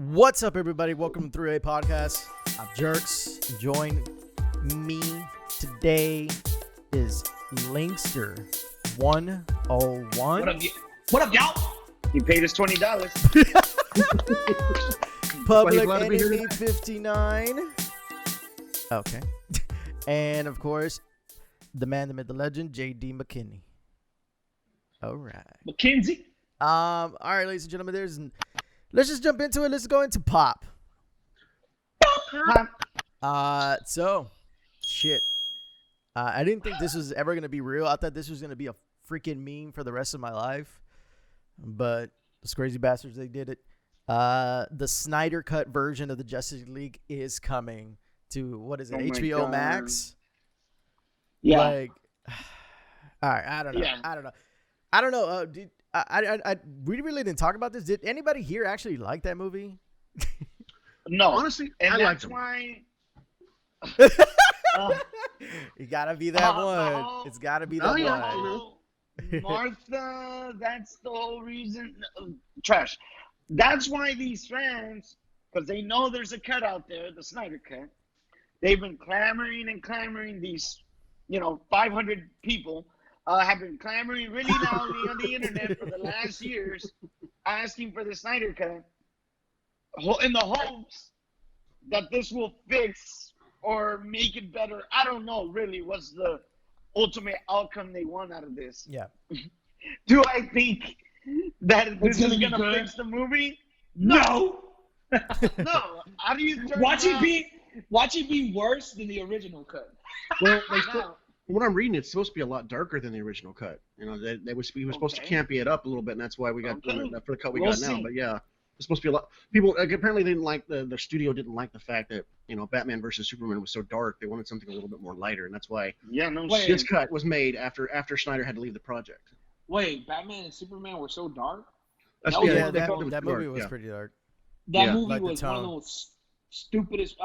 What's up, everybody? Welcome to 3A Podcast. I'm Jerks. Join me today is Linkster 101. What up, y'all? He paid us $20. Public Enemy 59. Okay. And of course, the man, the myth, the legend, JDMcKinney. All right. McKinsey. All right, ladies and gentlemen, let's just jump into it. Let's go into pop. So, shit. I didn't think this was ever going to be real. I thought this was going to be a freaking meme for the rest of my life. But those crazy bastards, they did it. The Snyder cut version of the Justice League is coming to, what is it, HBO Max? Yeah. Like, all right, I don't know. Yeah. I don't know. We really didn't talk about this. Did anybody here actually like that movie? No. Honestly, and I that's liked why. You gotta be that one. It's gotta be that one. Martha, that's the whole reason. Trash. That's why these fans, because they know there's a cut out there, the Snyder cut. They've been clamoring and clamoring. These, 500 people have been clamoring really loudly on the internet for the last years, asking for the Snyder cut, in the hopes that this will fix or make it better. I don't know, really, what's the ultimate outcome they want out of this. Yeah. Do I think that this is going to fix the movie? No. No. How do you turn Watch it be worse than the original cut. Well, what I'm reading, it's supposed to be a lot darker than the original cut. He was supposed to campy it up a little bit, and that's why we got for the cut we got now. But yeah, it's supposed to be a lot. People apparently didn't like the studio didn't like the fact that Batman versus Superman was so dark. They wanted something a little bit more lighter, and that's why this cut was made after Snyder had to leave the project. Wait, Batman and Superman were so dark? That movie was pretty dark. That movie was one of those stupidest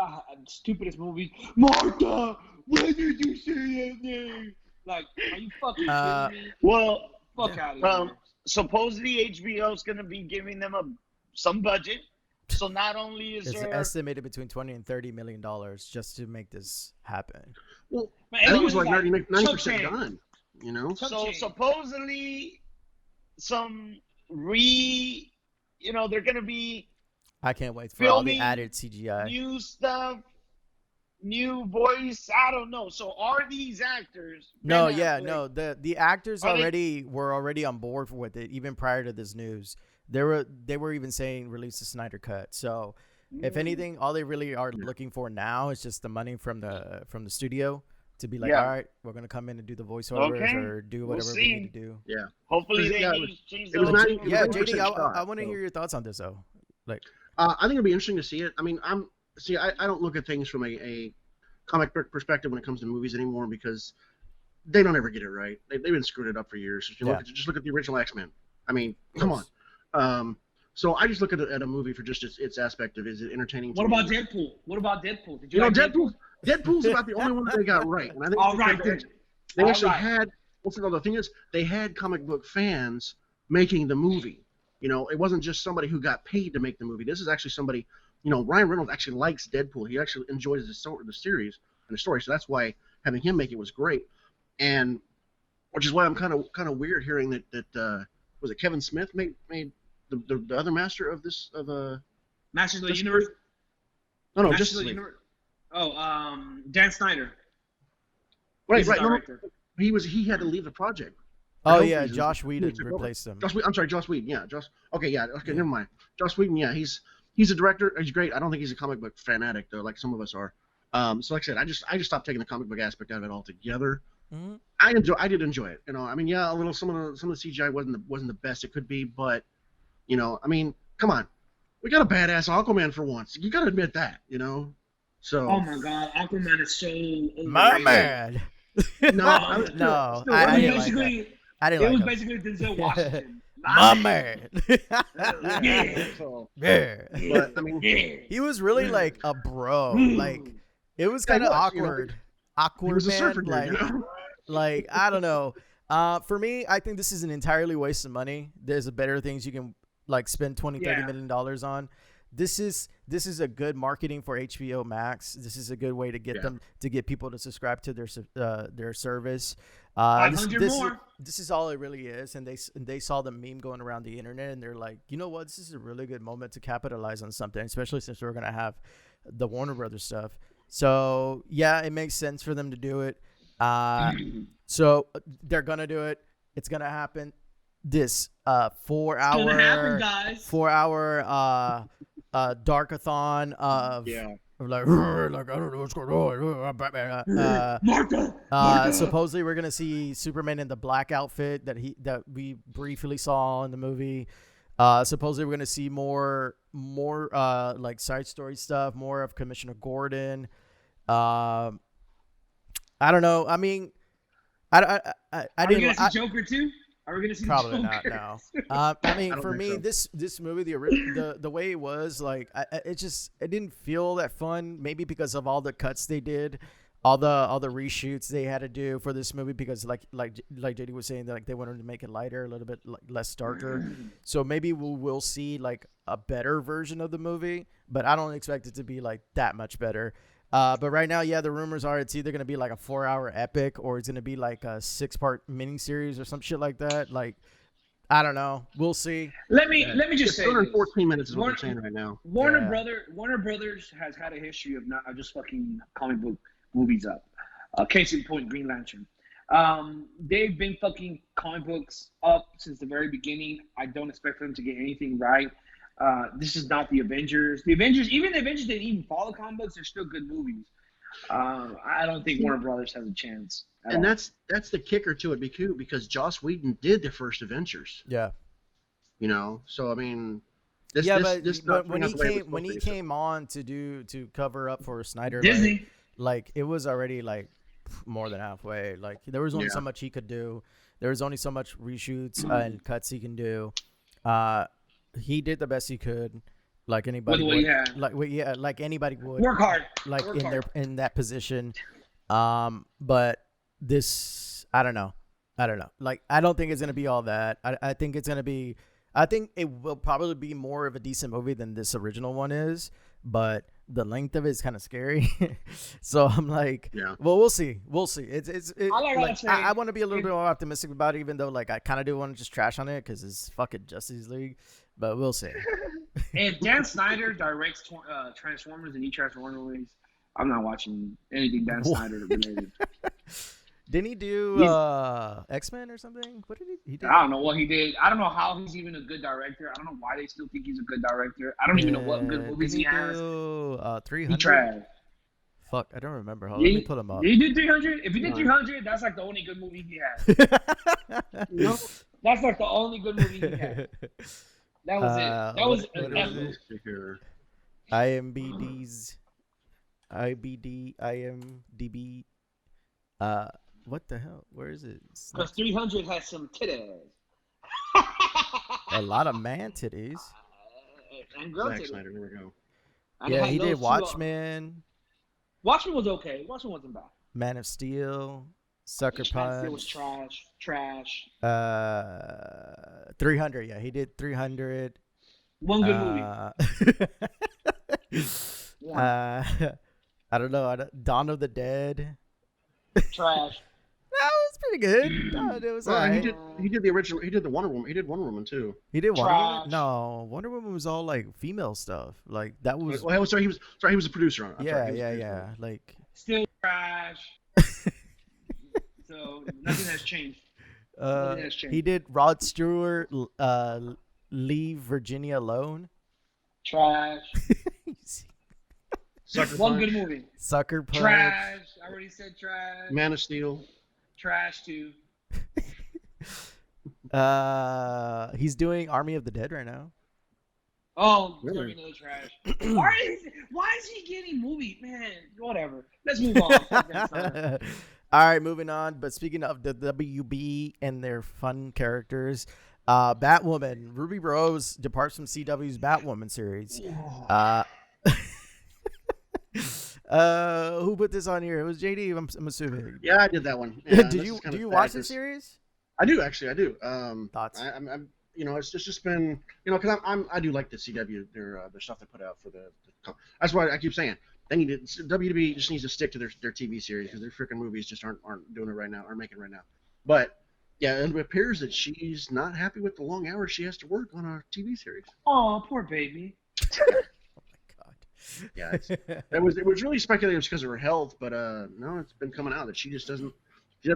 movies. Martha, when did you say that name? Like, are you fucking kidding me? Well, fuck out of here. Supposedly HBO is going to be giving them some budget. So not only is it's there estimated between $20 and $30 million just to make this happen. Well, I think it was like 90% done. So supposedly some they're going to be I can't wait for all the added CGI. New stuff, new voice. I don't know. So are these actors? The actors were already on board with it even prior to this news. They were even saying release the Snyder cut. So if anything, all they really are looking for now is just the money from the studio to be like, all right, we're gonna come in and do the voiceovers or do whatever we need to do. Yeah. Hopefully they change the JD, I want to hear your thoughts on this though. Like, I think it'll be interesting to see it. I mean, I don't look at things from a comic book perspective when it comes to movies anymore because they don't ever get it right. They've been screwing it up for years. If you just look at the original X-Men. I mean, come on. So I just look at a movie for just its aspect of is it entertaining? What about Deadpool? Did you like Deadpool? Deadpool's about the only one they got right. And I think they actually had. The thing is, they had comic book fans making the movie. It wasn't just somebody who got paid to make the movie. This is actually somebody. Ryan Reynolds actually likes Deadpool. He actually enjoys the series and the story. So that's why having him make it was great. And which is why I'm kind of weird hearing that was it Kevin Smith made the other master of this Masters of the Universe. No, Justice League. Dan Snyder. Right. No, he had to leave the project. Oh yeah, Josh Whedon replaced him. I'm sorry, Josh Whedon. Yeah, never mind. Josh Whedon. Yeah, he's a director. He's great. I don't think he's a comic book fanatic though, like some of us are. So like I said, I just stopped taking the comic book aspect out of it altogether. Mm-hmm. I did enjoy it. I mean, yeah, a little some of the CGI wasn't the best it could be, but I mean, come on, we got a badass Aquaman for once. You got to admit that, So. Oh my God, Aquaman is so overrated. My man. No, I didn't like that. It was basically Denzel Washington. My man. Yeah. But I mean, he was really like a bro. Like it was kind of awkward. Awkward. He was a surfer dude, like I don't know. For me, I think this is an entirely waste of money. There's better things you can like spend $20-30 million on. this is a good marketing for HBO Max. This is a good way to get them to get people to subscribe to their service. 500 more. This is all it really is, and they saw the meme going around the internet, and they're like, you know what, this is a really good moment to capitalize on something, especially since we're gonna have the Warner Brothers stuff. So yeah, it makes sense for them to do it. So they're gonna do it. It's gonna happen. This 4 hour It's gonna happen, guys. 4 hour darkathon of like I don't know what's going on. Batman. Supposedly we're gonna see Superman in the black outfit that we briefly saw in the movie. Supposedly we're gonna see more like side story stuff, more of Commissioner Gordon. I don't know. I mean, I Are didn't. we gonna see Joker too? Are we gonna see Probably Joker? not. No. I mean, for me, so. this movie, the way it was, like, it didn't feel that fun. Maybe because of all the cuts they did, all the reshoots they had to do for this movie. Because like JD was saying, like they wanted to make it lighter, a little bit less darker. So maybe we'll see like a better version of the movie, but I don't expect it to be like that much better. But right now, the rumors are it's either going to be like a 4 hour epic or it's going to be like a 6-part miniseries or some shit like that. Like, I don't know. We'll see. Let me just say 214 minutes is what they're saying right now. Warner Brothers has had a history of just fucking comic book movies up. Case in point, Green Lantern. They've been fucking comic books up since the very beginning. I don't expect them to get anything right. This is not the Avengers. Even the Avengers didn't even follow comic books. They're still good movies. I don't think Warner Brothers has a chance. And that's the kicker to it, because Joss Whedon did the first Avengers. Yeah. You know, so I mean, but when he came on to cover up for Snyder, Disney, like it was already like more than halfway. Like there was only so much he could do. There was only so much reshoots and cuts he can do. He did the best he could, like anybody would. Like anybody would work hard, like in that position. But this, I don't know. Like I don't think it's gonna be all that. I think it's gonna be. I think it will probably be more of a decent movie than this original one is, but the length of it is kind of scary. So I'm like, well, we'll see. I want to be a little bit more optimistic about it, even though like I kind of do want to just trash on it because it's fucking Justice League, but we'll see. And Dan Snyder directs Transformers and Transformers movies. I'm not watching anything Dan Snyder related. Didn't he do X-Men or something? What did he do? I don't know what he did. I don't know how he's even a good director. I don't know why they still think he's a good director. I don't even know what good movies he has. 300? He tried. Fuck, I don't remember. Let me pull him up. Did he do 300? If he did 300, that's like the only good movie he had. That's like the only good movie he had. That was it. That was it. IMDb. What the hell? Where is it? Because 300 has some titties. A lot of man titties. And girl Zack titties. Snyder, there we go. Yeah, he did Watchmen. Watchmen was okay. Watchmen wasn't bad. Man of Steel. Sucker Punch. Man of Steel was trash. 300. Yeah, he did 300. One good movie. One. I don't know. Dawn of the Dead. Trash. That was pretty good. It was alright. He did the original. He did the Wonder Woman. He did Wonder Woman too. He did Wonder Woman? No, Wonder Woman was all like female stuff. Like that was. Well, sorry, he was a producer on it. Yeah. Like still trash. So nothing has changed. He did Rod Stewart, Leave Virginia Alone. Trash. Sucker One Punch. good movie. Sucker Punch. Trash. I already said trash. Man of Steel. Trash too. He's doing Army of the Dead right now. Oh, Really? another trash. Why is he getting movie? Man, whatever. Let's move on. All right, moving on. But speaking of the WB and their fun characters, Batwoman. Ruby Rose departs from CW's Batwoman series. Who put this on here? It was JD. I'm assuming. Yeah, I did that one. Yeah, do you watch the series? I do actually. I do. Thoughts? it's just been, because I do like the CW, their stuff they put out for that's why I keep saying WWE just needs to stick to their TV series, because their freaking movies just aren't doing it right now, aren't making it right now. But yeah, it appears that she's not happy with the long hours she has to work on a TV series. Oh, poor baby. Yeah, it was really speculative because of her health, but no, it's been coming out that she doesn't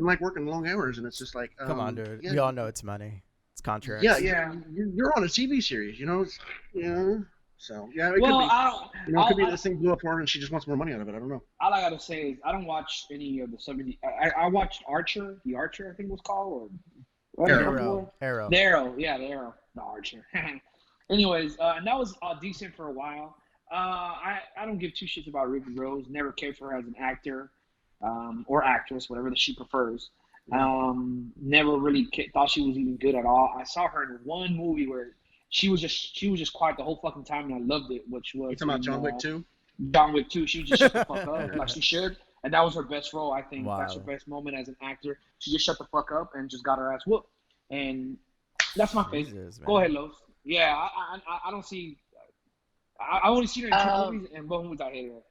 like working long hours, and it's just like, come on, dude. Yeah, We all know it's money. It's contracts. Yeah. You're on a TV series, So yeah, it Well, could be this thing blew up for her and she just wants more money out of it. I don't know. all I gotta say is I don't watch any of the 70. I watched Archer, the Archer, I think it was called, or Arrow. The Arrow, yeah, the Arrow, the Archer. Anyways, and that was decent for a while. I don't give two shits about Ruby Rose. Never cared for her as an actor or actress, whatever that she prefers. Never really thought she was even good at all. I saw her in one movie where she was just quiet the whole fucking time, and I loved it. Which was you talking about John Wick 2? John Wick 2. She just shut the fuck up like she should, and that was her best role. I think that's her Wow. best moment as an actor. She just shut the fuck up and just got her ass whooped, and that's my favorite. Jesus, Go man. ahead, Los. Yeah, I don't see. I only seen her in two movies, and both movies I hated her.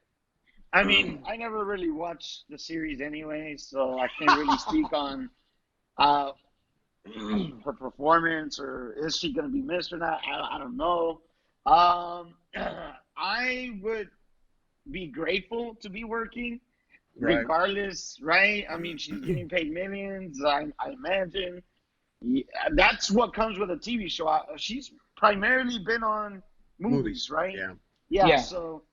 I mean, I never really watched the series anyway, so I can't really speak on her performance, or is she going to be missed or not? I don't know. I would be grateful to be working, regardless, right? I mean, she's getting paid millions, I imagine. Yeah, that's what comes with a TV show. She's primarily been on movies, right? Yeah. So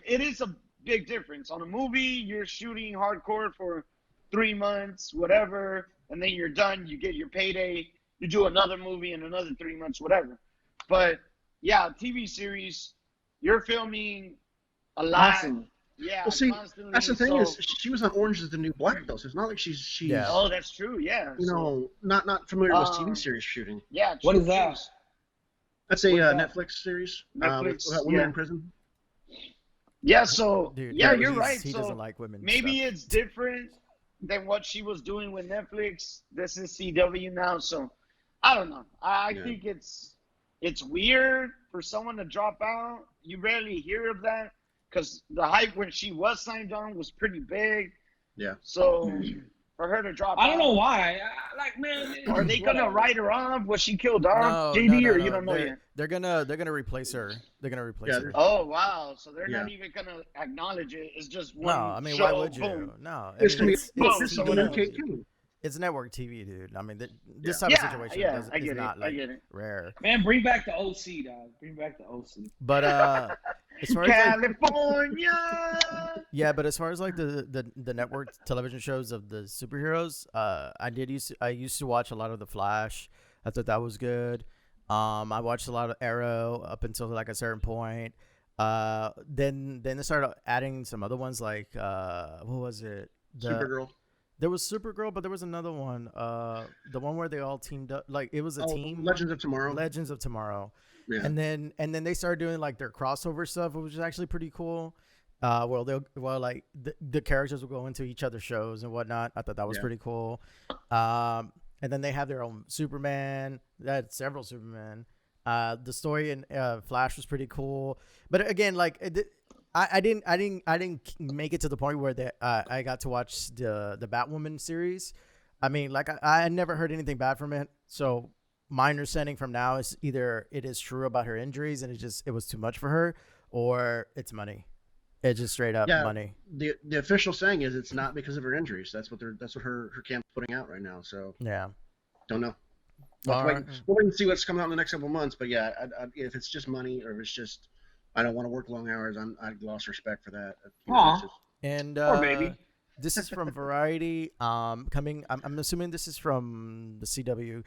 it is a big difference. On a movie, you're shooting hardcore for 3 months, whatever, and then you're done. You get your payday. You do another movie in another 3 months, whatever. But yeah, TV series, you're filming a lot. Awesome. Yeah, Well, see, constantly. that's the thing So- is she was on Orange Is the New Black, though, so it's not like she's Yeah. Oh, that's true. Yeah. not familiar with TV Um, series shooting. Yeah. What true, is that? That's a what's that? Netflix series. Netflix, About women yeah. in prison. Yeah. So Dude, yeah, he- you're right. He So doesn't like women. maybe stuff. it's different than what she was doing with Netflix. This is CW now, so I don't know. I Yeah. think it's weird for someone to drop out. You rarely hear of that because the hype when she was signed on was pretty big. Yeah. So for her to drop I don't know out, why. Like, man, are they gonna whatever. write her off? Was she killed No, off, JD, no, or no, you don't know they're, yet? They're gonna replace her. They're gonna replace Yeah, her. Oh wow! So they're not Yeah. even gonna acknowledge it. It's just No, one I mean, show. why would you? Boom. No, I It's mean, gonna be it's someone else. Kate King. it's network TV, dude. I mean, this Yeah. type of Yeah, situation yeah, doesn't, I is get it. not I like get it. rare. Man, bring back the OC, dog. Bring back the OC. But as far as like, California. yeah, but as far as like the network television shows of the superheroes, I used to watch a lot of The Flash. I thought that was good. I watched a lot of Arrow up until like a certain point. Then they started adding some other ones like what was it? Supergirl. There was Supergirl, but there was another one. The one where they all teamed up, like it was a team. Legends of Tomorrow. Legends of Tomorrow. Yeah. And then they started doing like their crossover stuff, which was actually pretty cool. Like the characters will go into each other's shows and whatnot. I thought that was Yeah. pretty cool. And then they have their own Superman. They had several Superman. The story in Flash was pretty cool, but again, like I didn't make it to the point where I got to watch the Batwoman series. I mean, like I never heard anything bad from it. So my understanding from now is either it is true about her injuries and it was too much for her, or it's money. It's just straight up money. The official saying is it's not because of her injuries. That's what her camp's putting out right now. So Yeah. don't know. All We'll right. wait and see what's coming out in the next couple of months. But yeah, if it's just money or if it's just I don't want to work long hours, I've lost respect for that. Aw. It's just- And Poor baby. this is from Variety. I'm assuming this is from the CW.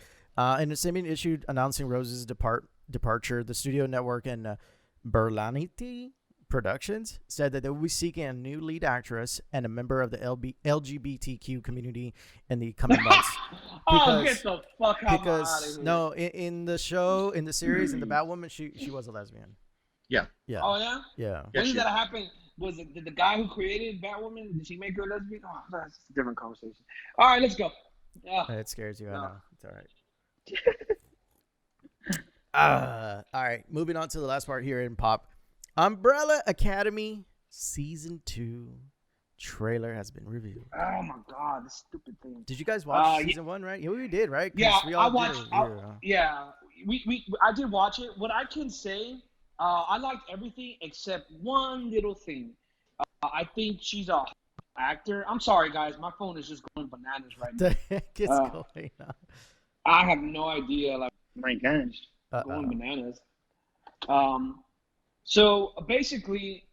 In a statement issued announcing Rose's departure, the studio network and Berlanti Productions said that they will be seeking a new lead actress and a member of the LGBTQ community in the coming months. Oh, Because- get the fuck out of Because here. no, in the show, in the series, in the Batwoman, she was a lesbian. Yeah. Yeah. Oh yeah. Yeah. Yeah, When she- did that happen? Was it the guy who created Batwoman? Did she make her a lesbian? Oh, that's a different conversation. All right, let's go. Yeah. It scares you. I No. know. It's all right. All right, moving on to the last part here in Pop. Umbrella Academy Season 2 trailer has been revealed. Oh my god, this stupid thing. Did you guys watch Season 1, right? Yeah, we did, right? 'Cause Yeah, we all I watched. did it here, huh? Yeah, I did watch it. What I can say, I liked everything except one little thing. I think she's a actor. I'm sorry, guys. My phone is just going bananas right now. The heck is going on? I have no idea. Like, My gosh. going bananas. So basically,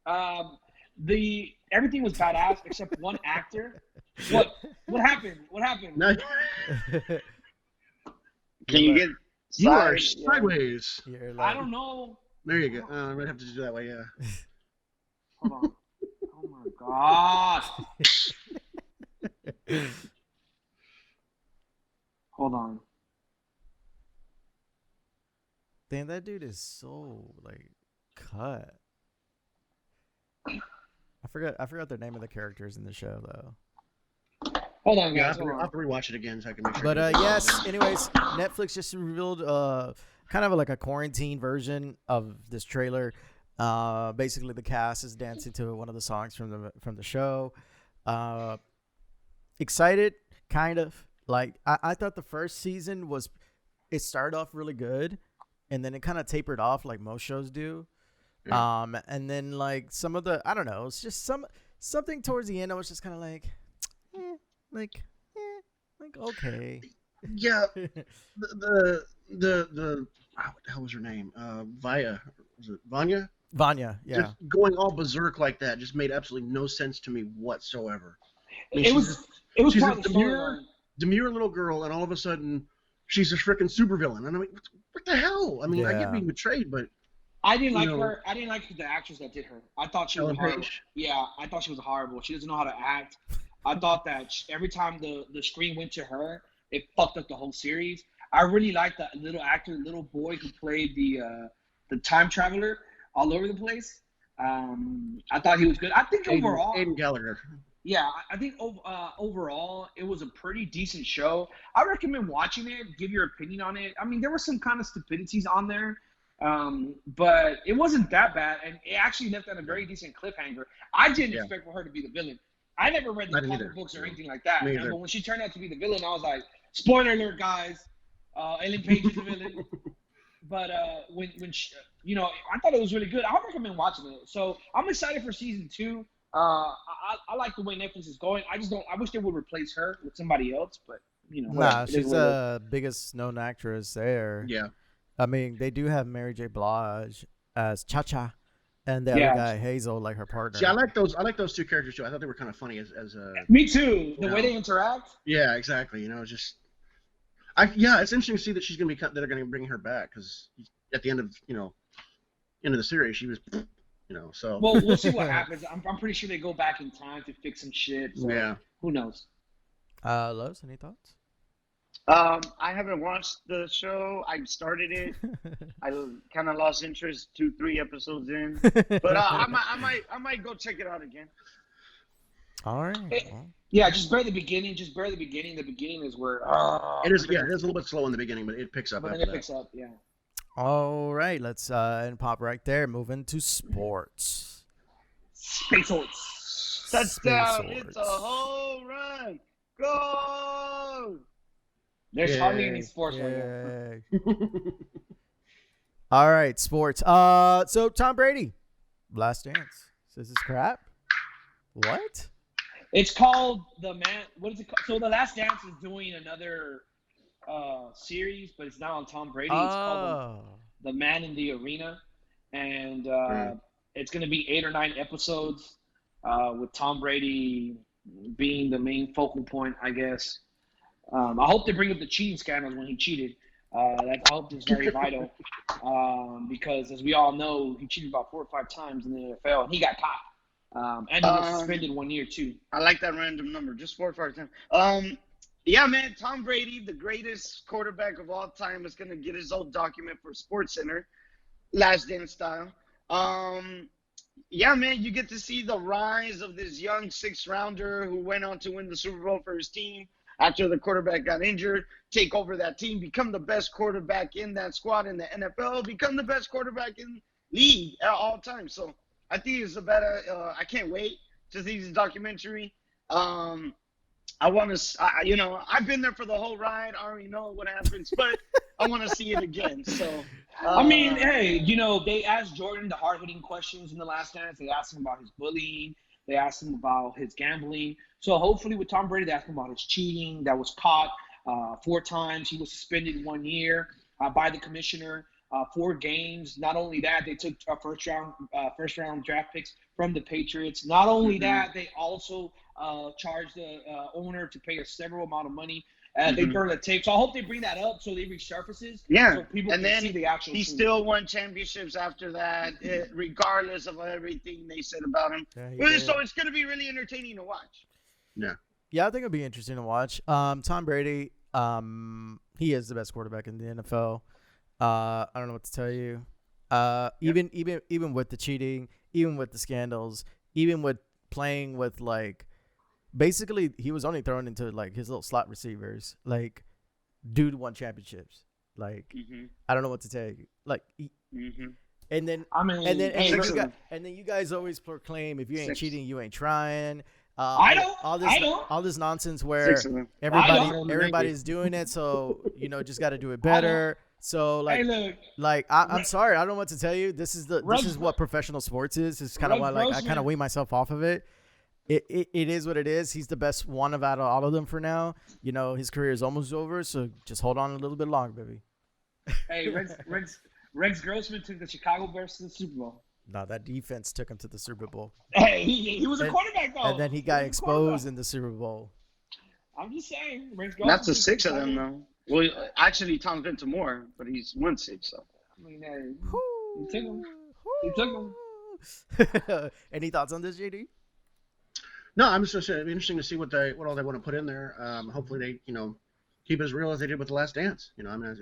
everything was badass except one actor. What happened? What happened? No, Can you get you are side- sideways. You're I like- don't know. There you go. I'm gonna have to do that way. Yeah. Hold on. Oh my god. Hold on. Damn, that dude is so like cut. I forgot the name of the characters in the show though. Hold on, Yeah, guys. I'll have to rewatch it again so I can make sure. But yes, anyways, Netflix just revealed kind of like a quarantine version of this trailer. Basically the cast is dancing to one of the songs from the show. Excited, kind of. Like I thought the first season it started off really good and then it kind of tapered off like most shows do. Yeah. And then like some of the, I don't know, it's just something towards the end I was just kind of like okay. Yeah. The what the hell was her name? Was it Vanya? Vanya, yeah. Just going all berserk like that just made absolutely no sense to me whatsoever. I mean, It was she's part a of the demure, storyline. demure little girl, and all of a sudden she's a freaking supervillain. And I'm like, what the hell? I mean, I Yeah. get being betrayed, but I didn't like you know- her. I didn't like the actress that did her. I thought she was Ellen horrible. Page? Yeah, I thought she was horrible. She doesn't know how to act. I thought that every time the screen went to her, it fucked up the whole series. I really liked that little boy who played the time traveler all over the place. I thought he was good. I think overall, Aiden Gallagher. yeah, I think overall it was a pretty decent show. I recommend watching it. Give your opinion on it. I mean, there were some kind of stupidities on there, but it wasn't that bad, and it actually left on a very decent cliffhanger. I didn't expect for her to be the villain. I never read the I didn't comic either. books or anything like that. Me either. But when she turned out to be the villain, I was like, spoiler alert, guys. Ellen Page is the villain. But when she, I thought it was really good. I recommend watching it. So I'm excited for season 2. I like the way Netflix is going. I wish they would replace her with somebody else. But Nah, whatever. It is she's what it is. the biggest known actress there. Yeah. I mean, they do have Mary J. Blige as Cha-Cha, and the Yeah. other guy Hazel, like her partner. See, I like those two characters too. I thought they were kind of funny as Me too. The No. way they interact. yeah, exactly. Just it's interesting to see that she's gonna they're gonna bring her back because at the end of the series she was so Well, we'll see what happens. I'm pretty sure they go back in time to fix some shit. So yeah. Who knows? Loves, any thoughts? I haven't watched the show. I started it. I kind of lost interest 2-3 episodes in, but I might go check it out again. All right. It- Yeah, just bear the beginning. The beginning is where It is a little bit slow in the beginning, but it picks up but then after it that. picks up. Yeah. All right, let's and pop right there. Moving to sports. Space Horse. Touchdown! Space It's a Swords. home run! Go! There's hardly Yay. any sports right now. Yay. All right, sports. So Tom Brady, Last Dance. Says it's crap. What? It's called the man. What is it called? So the Last Dance is doing another series, but it's now on Tom Brady. It's called the Man in the Arena, and it's going to be 8 or 9 episodes with Tom Brady being the main focal point, I guess. I hope they bring up the cheating scandals when he cheated. I hope it's very vital because, as we all know, he cheated about 4 or 5 times in the NFL, and he got caught. And he was suspended 1 year, too. I like that random number, just 4 or 5 times. Yeah, man, Tom Brady, the greatest quarterback of all time, is going to get his own document for SportsCenter, Last Dance style. Yeah, man, you get to see the rise of this young 6th-rounder who went on to win the Super Bowl for his team. after the quarterback got injured, take over that team, become the best quarterback in that squad in the NFL, become the best quarterback in league at all times. So I think it's a better. I can't wait to see this documentary. I want to, I've been there for the whole ride. I already know what happens, but I want to see it again. So, I mean, hey, they asked Jordan the hard-hitting questions in The Last Dance. They asked him about his bullying. They asked him about his gambling. So hopefully with Tom Brady, they asked him about his cheating that was caught 4 times. He was suspended 1 year by the commissioner. 4 games. Not only that, they took first round draft picks from the Patriots. Not only that, they also charged the owner to pay a several amount of money. They burned the tape. So I hope they bring that up so they resurfaces. Yeah. So people and can then see the actual he truth. still won championships after that, regardless of everything they said about him. So it's going to be really entertaining to watch. Yeah. Yeah, I think it'll be interesting to watch. Tom Brady, he is the best quarterback in the NFL. I don't know what to tell you. Even with the cheating, even with the scandals, even with playing with basically he was only thrown into his little slot receivers. Dude won championships. I don't know what to tell you. And then and then you guys always proclaim if you ain't cheating, you ain't trying. All this nonsense where everybody's doing it, so just got to do it better. So I'm sorry, I don't know what to tell you. This is what professional sports is. It's kind of why I kind of weigh myself off of it. It is what it is. He's the best one out of all of them for now. His career is almost over, so just hold on a little bit longer, baby. Hey, Rex Grossman took the Chicago Bears to the Super Bowl. No, that defense took him to the Super Bowl. Hey, he was a quarterback, though. And then he got exposed in the Super Bowl. I'm just saying. Rex Grossman. That's the 6 of them, though. Well, actually, Tom's been to more, but he's won 6, so. I mean, he took him. Any thoughts on this, JD? No, I'm just going to say it'd be interesting to see what all they want to put in there. Hopefully they, keep it as real as they did with The Last Dance.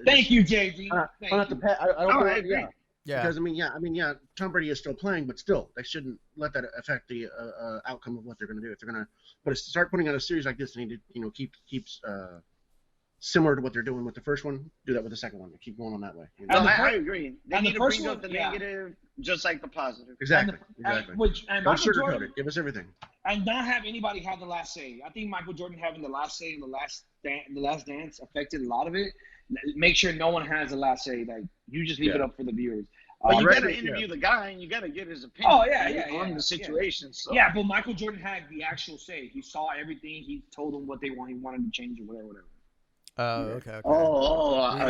Thank you, JD. I don't agree. Yeah. Because Tom Brady is still playing, but still, they shouldn't let that affect the outcome of what they're going to do. If they're going to start putting out a series like this, they need to keep similar to what they're doing with the first one. Do that with the second one. Keep going on that way. I agree. They need to bring up the negative, negative, just like the positive. Exactly. Don't sugarcoat it. Give us everything. And not have anybody have the last say. I think Michael Jordan having the last say in the last dance affected a lot of it. Make sure no one has the last say. You just leave it up for the viewers. But you got to interview the guy, and you got to get his opinion on the situation. Yeah. So. Yeah, but Michael Jordan had the actual say. He saw everything. He told them what they wanted. He wanted to change it, whatever. Okay.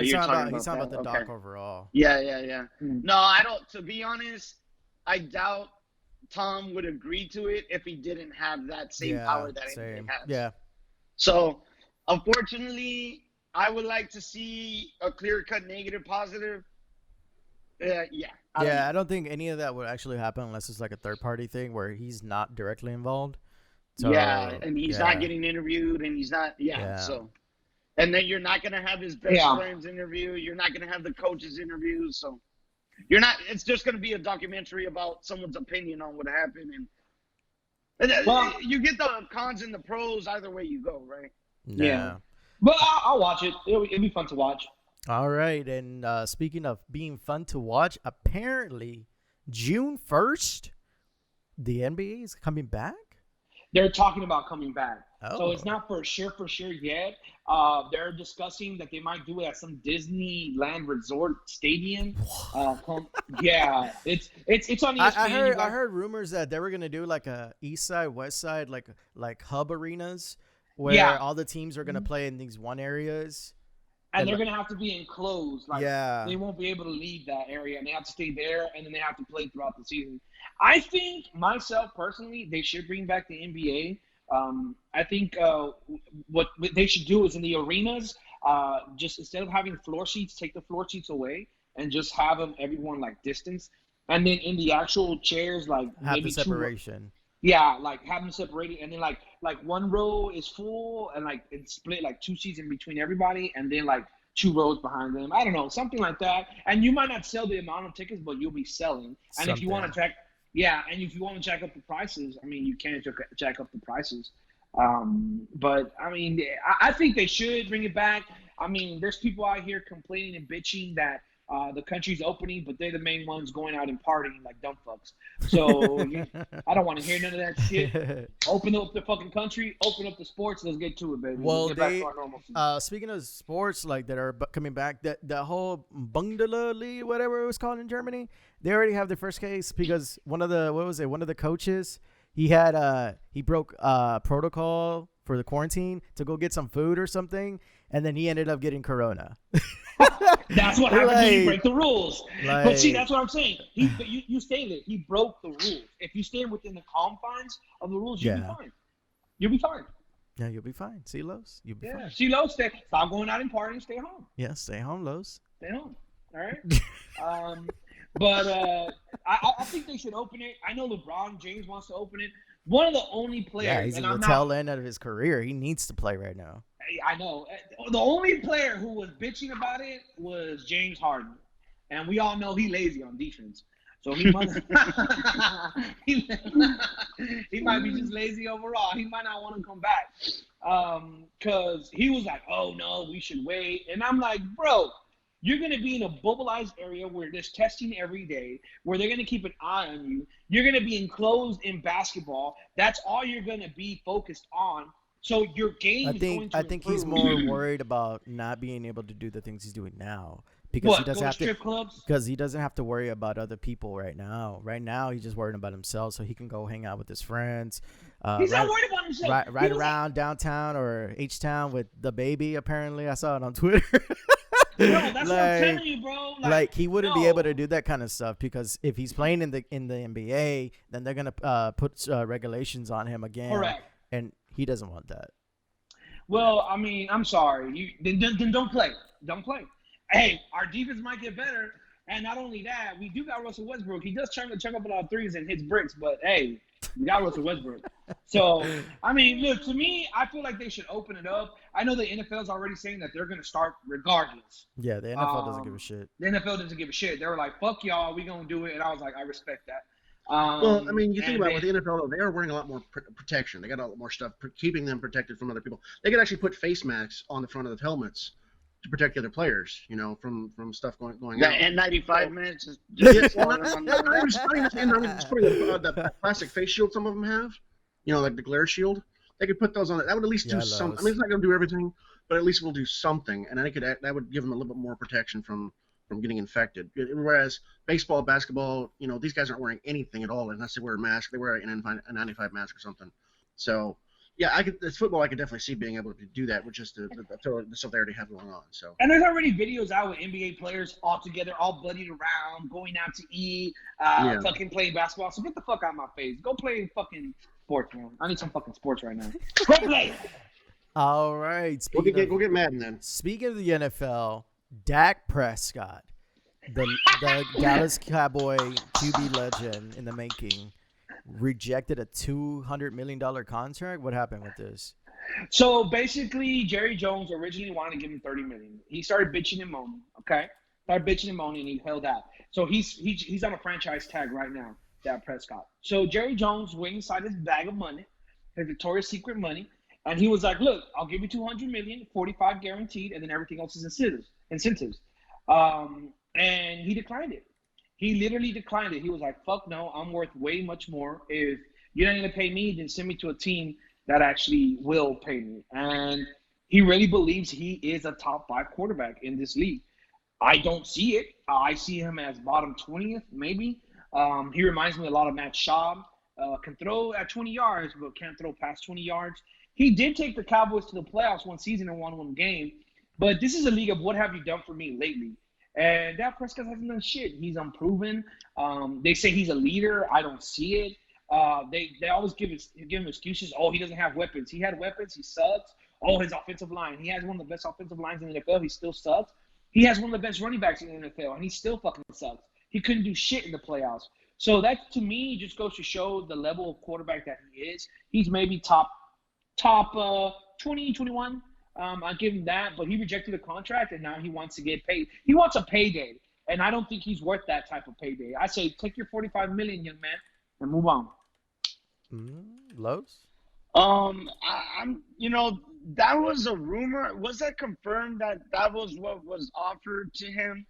He's talking about the doc overall. Yeah. No, I don't. To be honest, I doubt Tom would agree to it if he didn't have that same power that he has. Yeah. So, unfortunately, I would like to see a clear-cut negative, positive. I don't think any of that would actually happen unless it's a third-party thing where he's not directly involved. So, and he's not getting interviewed, and he's not. So. And then you're not going to have his best friend's interview. You're not going to have the coach's interview. So you're not. It's just going to be a documentary about someone's opinion on what happened. And you get the cons and the pros either way you go, right? Yeah. But I'll watch it. It'll be fun to watch. All right. And speaking of being fun to watch, apparently June 1st, the NBA is coming back? They're talking about coming back. Oh. So it's not for sure yet. They're discussing that they might do it at some Disneyland resort stadium. It's on ESPN. I heard rumors that they were gonna do a East Side, West Side, like hub arenas where all the teams are gonna play in these one areas. And they're gonna have to be enclosed. They won't be able to leave that area, and they have to stay there, and then they have to play throughout the season. I think myself personally, they should bring back the NBA. I think what they should do is in the arenas, just instead of having floor seats, take the floor seats away and just have them everyone distance, and then in the actual chairs have maybe the separation. Have them separated, and then one row is full, and it's split 2 seats in between everybody, and then 2 rows behind them. I don't know, something like that. And you might not sell the amount of tickets, but you'll be selling. And if you want to check, jack up the prices, I mean, you can jack up the prices. But I mean, I think they should bring it back. I mean, there's people out here complaining and bitching that the country's opening, but they're the main ones going out and partying like dumb fucks. So I don't want to hear none of that shit. Open up the fucking country, open up the sports. Let's get to it, baby. Well, Let's get back to our normalcy. Speaking of sports, like that are coming back, that whole Bundesliga League, whatever it was called in Germany, they already have their first case because one of the coaches, he broke protocol for the quarantine to go get some food or something, and then he ended up getting corona. That's what happens when you break the rules. But see, that's what I'm saying. You stated it. He broke the rules. If you stay within the confines of the rules, you'll be fine. You'll be fine. Yeah, you'll be fine. See, Los? You'll be fine. See, Los, stop going out and partying. Stay home. Yeah, stay home, Los. Stay home. All right? But I think they should open it. I know LeBron James wants to open it. One of the only players. Yeah, he's in the tail end of his career. He needs to play right now. I know. The only player who was bitching about it was James Harden. And we all know he's lazy on defense. So he might be just lazy overall. He might not want to come back. Because he was like, oh, no, we should wait. And I'm like, bro, you're going to be in a bubbleized area where there's testing every day, where they're going to keep an eye on you. You're going to be enclosed in basketball. That's all you're going to be focused on. So your game is going to I think improve. he's more worried about not being able to do the things he's doing now. Because he doesn't have to, because he doesn't have to worry about other people right now. Right now, he's just worrying about himself, so he can go hang out with his friends. He's not worried about himself. Right around downtown or H-town with the baby. Apparently, I saw it on Twitter. Bro, that's what I'm telling you, bro. Like he wouldn't be able to do that kind of stuff because if he's playing in the NBA, then they're gonna put regulations on him again. Correct. And he doesn't want that. Well, I mean, I'm sorry. Then don't play. Don't play. Hey, our defense might get better, and not only that, we do got Russell Westbrook. He does chuck up a lot of threes and hits bricks, but hey, we got Russell Westbrook. So, I mean, look, to me, I feel like they should open it up. I know the NFL is already saying that they're going to start regardless. Yeah, the NFL doesn't give a shit. The NFL doesn't give a shit. They were like, fuck y'all, we going to do it. And I was like, I respect that. Well, I mean, you think about it, with the NFL, they are wearing a lot more protection. They got a lot more stuff keeping them protected from other people. They could actually put face masks on the front of the helmets to protect the other players, from stuff going on. The N95 minutes is just putting the plastic face shield some of them have, like the glare shield. They could put those on it. That would at least do something. I mean, it's not going to do everything, but at least we'll do something, and that would give them a little bit more protection from getting infected. Whereas baseball, basketball, these guys aren't wearing anything at all unless they wear a mask. They wear a N95 mask or something. So. Yeah, it's football. I could definitely see being able to do that with just the stuff they already have going on. So. And there's already videos out with NBA players all together, all bloodied around, going out to eat, fucking playing basketball. So get the fuck out of my face. Go play fucking sports, man. I need some fucking sports right now. Go play. All right. Go get Madden then. Speaking of the NFL, Dak Prescott, the Dallas Cowboy QB legend in the making, rejected a $200 million contract. What happened with this? So basically, Jerry Jones originally wanted to give him $30 million. He started bitching and moaning. Okay, started bitching and moaning, and he held out. So he's on a franchise tag right now, Dak Prescott. So Jerry Jones went inside his bag of money, his Victoria's Secret money, and he was like, "Look, I'll give you $200 million, 45 guaranteed, and then everything else is incentives." And he declined it. He literally declined it. He was like, fuck no, I'm worth way much more. If you're not going to pay me, then send me to a team that actually will pay me. And he really believes he is a top 5 quarterback in this league. I don't see it. I see him as bottom 20th, maybe. He reminds me a lot of Matt Schaub. Can throw at 20 yards, but can't throw past 20 yards. He did take the Cowboys to the playoffs one season and won one game. But this is a league of what have you done for me lately? And Dak Prescott hasn't done shit. He's unproven. They say he's a leader. I don't see it. They always give him excuses. Oh, he doesn't have weapons. He had weapons. He sucks. Oh, his offensive line. He has one of the best offensive lines in the NFL. He still sucks. He has one of the best running backs in the NFL, and he still fucking sucks. He couldn't do shit in the playoffs. So that, to me, just goes to show the level of quarterback that he is. He's maybe top 20, 21. I'll give him that, but he rejected the contract, and now he wants to get paid. He wants a payday, and I don't think he's worth that type of payday. I say take your $45 million, young man, and move on. Lowe's? I'm, that was a rumor. Was that confirmed that was what was offered to him?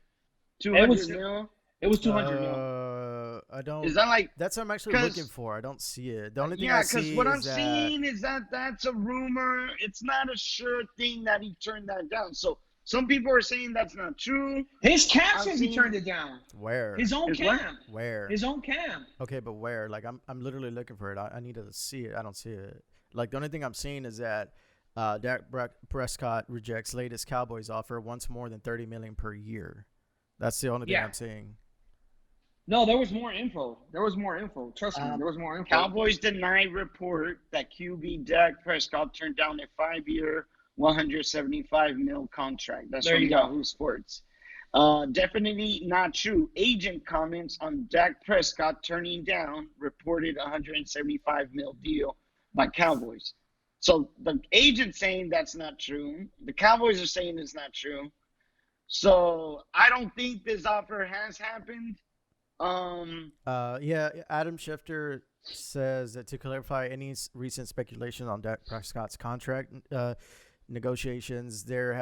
200 mil? It was 200 mil. I don't. Is that like? That's what I'm actually looking for. I don't see it. The only thing I see is what I'm seeing is that's a rumor. It's not a sure thing that he turned that down. So some people are saying that's not true. His camp says he turned it down. Where? His own camp. Where? His own camp. Okay, but where? Like I'm literally looking for it. I need to see it. I don't see it. Like the only thing I'm seeing is that Dak Prescott rejects latest Cowboys offer once more than $30 million per year. That's the only thing I'm seeing. No, there was more info. Trust me, there was more info. Cowboys deny report that QB Dak Prescott turned down a 5-year, $175 million contract. That's from Yahoo Sports. Definitely not true. Agent comments on Dak Prescott turning down reported $175 million deal by Cowboys. So the agent saying that's not true. The Cowboys are saying it's not true. So I don't think this offer has happened. Adam Schefter says that to clarify any recent speculation on Dak Prescott's contract negotiations, there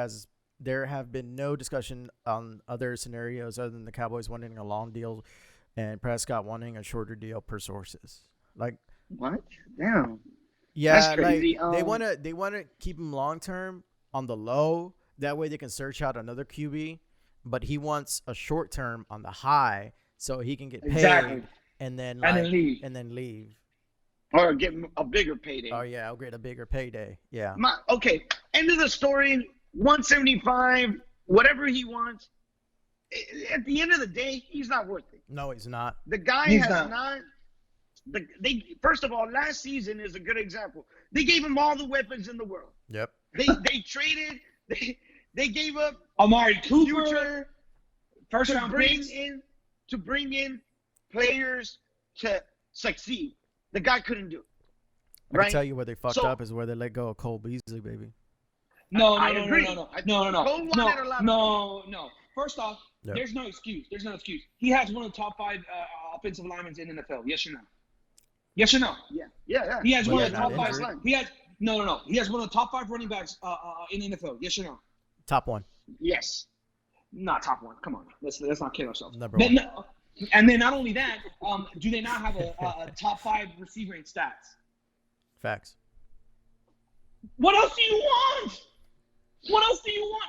have been no discussion on other scenarios other than the Cowboys wanting a long deal and Prescott wanting a shorter deal per sources. Like what? Damn. Yeah, that's crazy. Like they wanna keep him long term on the low. That way they can search out another QB, but he wants a short term on the high. So he can get paid and then leave. Or get a bigger payday. Oh, yeah, I'll get a bigger payday. Yeah. Okay, end of the story, 175, whatever he wants. At the end of the day, he's not worth it. No, he's not. The guy first of all, last season is a good example. They gave him all the weapons in the world. Yep. They traded, they gave up Amari Cooper, first round picks. To bring in players to succeed. The guy couldn't do it. I can tell you where they fucked up is where they let go of Cole Beasley, baby. No. First off, there's no excuse. He has one of the top 5 offensive linemen in the NFL. Yes or no? Yes or no? Yeah. He has one of the top 5. He has He has one of the top 5 running backs in the NFL. Yes or no? Top 1. Yes. Not top 1. Come on, let's not kid ourselves. Number 1. And then not only that, do they not have a top 5 receiver in stats? Facts. What else do you want?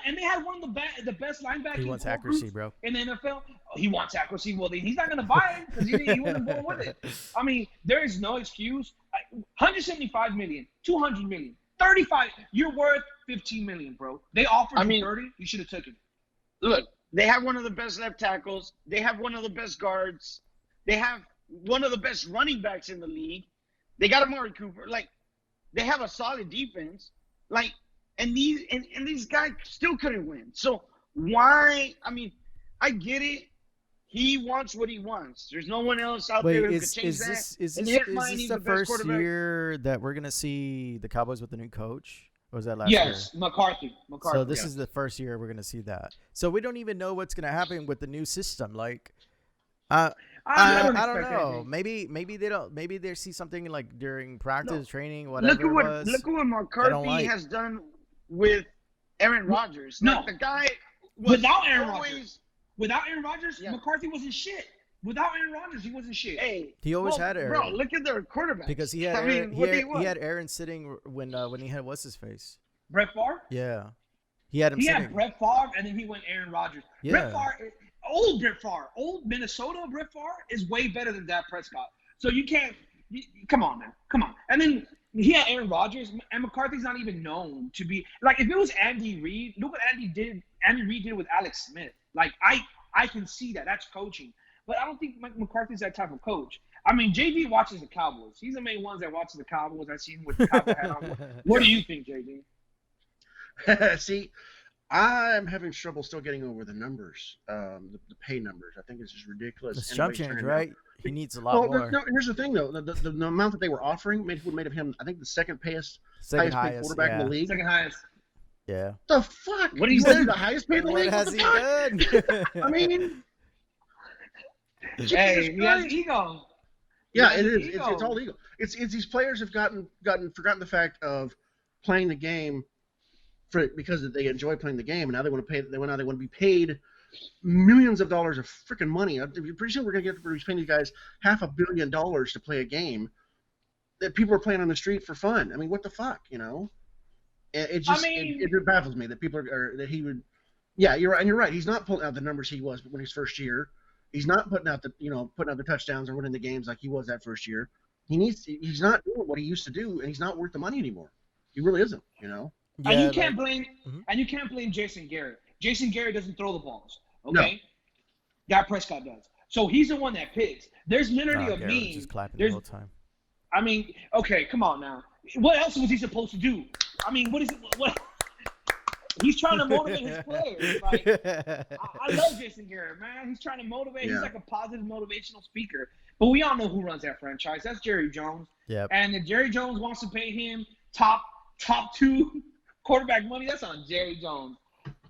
And they had one of the best linebackers. He wants accuracy, bro. In the NFL. He wants accuracy. Well, then he's not gonna buy it because he wasn't born with it. I mean, there is no excuse. 175 million, 200 million, 35. You're worth 15 million, bro. They offered you 30. You should have taken it. Look, they have one of the best left tackles. They have one of the best guards. They have one of the best running backs in the league. They got Amari Cooper. Like, they have a solid defense. Like, and these guys still couldn't win. So why? I mean, I get it. He wants what he wants. There's no one else out there who could change that. Is this the first year that we're gonna see the Cowboys with the new coach? Or was that last year? Yes, McCarthy. So this is the first year we're gonna see that. So we don't even know what's gonna happen with the new system. Like, I don't know. Maybe they don't. Maybe they see something like during practice, training, whatever. Look at what McCarthy has done with Aaron Rodgers. No, the guy without Aaron Rodgers. Without Aaron Rodgers, McCarthy wasn't shit. Without Aaron Rodgers, he wasn't shit. Hey, he always had Aaron. Bro, look at their quarterback. Because he had Aaron, he had Aaron sitting when he had what's his face. Brett Favre. Yeah, he had him. He had Brett Favre, and then he went Aaron Rodgers. Yeah. Brett Favre, Brett Favre, old Minnesota Brett Favre is way better than Dak Prescott. So you can't. Come on, man. Come on. And then he had Aaron Rodgers, and McCarthy's not even known to be like. If it was Andy Reid, look what Andy Reid did with Alex Smith. Like I can see that. That's coaching. But I don't think McCarthy's that type of coach. I mean, JD watches the Cowboys. He's the main ones that watches the Cowboys. I've seen him with the Cowboy hat on. What do you think, JD? See, I'm having trouble still getting over the numbers, the pay numbers. I think it's just ridiculous. It's jump change, right? He needs a lot more. No, here's the thing, though. The amount that they were offering made him, I think, the second highest paid quarterback in the league. Second highest. Yeah. The fuck? What do you say? The highest paid in the league? What has he done? I mean, hey, he has ego. Yeah, it is. It's all ego. It's these players have forgotten the fact of playing the game because they enjoy playing the game, and now they want to pay. They want to be paid millions of dollars of freaking money. Pretty soon we're gonna get paying these guys $500 million to play a game that people are playing on the street for fun. I mean, what the fuck, you know? It just it baffles me that people are that he would. Yeah, you're right, and you're right. He's not pulling out the numbers he was when his first year. He's not putting out the touchdowns or winning the games like he was that first year. He's not doing what he used to do, and he's not worth the money anymore. He really isn't, you know. Yeah, and you can't blame Jason Garrett. Jason Garrett doesn't throw the balls. Okay, Dak Prescott does. So he's the one that picks. There's literally a meme. Just clapping the whole time. I mean, okay, come on now. What else was he supposed to do? I mean, what is it? What? He's trying to motivate his players. Like, I love Jason Garrett, man. He's trying to motivate. Yeah. He's like a positive motivational speaker. But we all know who runs that franchise. That's Jerry Jones. Yep. And if Jerry Jones wants to pay him top 2 quarterback money, that's on Jerry Jones.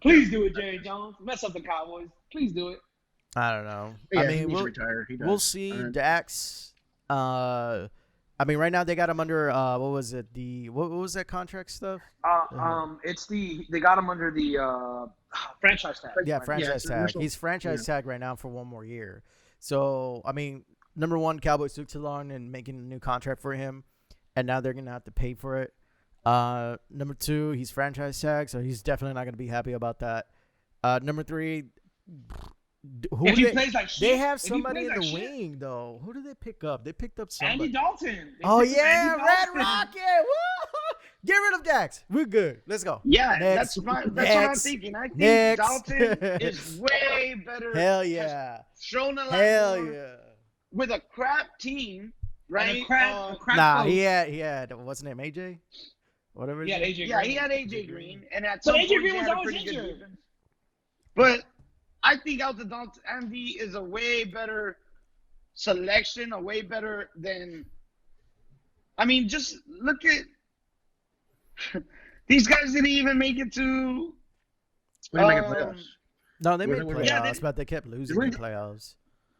Please do it, Jerry Jones. Mess up the Cowboys. Please do it. I don't know. Yeah, I mean, we'll see. Dak's. I mean, right now they got him under what was it? What was that contract stuff? They got him under the franchise tag. Yeah, franchise tag. He's franchise tag right now for 1 more year. So I mean, number one, Cowboys took too long in making a new contract for him, and now they're gonna have to pay for it. Number 2, he's franchise tag, so he's definitely not gonna be happy about that. Number 3. They have somebody in the wing, though. Who did they pick up? They picked up somebody. Andy Dalton. Yeah, Red Rocket. Woo! Get rid of Dax. We're good. Let's go. Yeah, Next. that's what I'm thinking. I think Dalton is way better. Hell yeah. Shown a lot more with a crap team, right? He had what's his name, AJ? Whatever. Yeah, AJ. Yeah, he had AJ Green, and at some AJ point Green he was had a always pretty good injured. defense. But I think Andy is a way better selection, a way better than. I mean, just look at these guys didn't even make it to. We didn't make it playoffs. No, they made playoffs, but they kept losing the playoffs.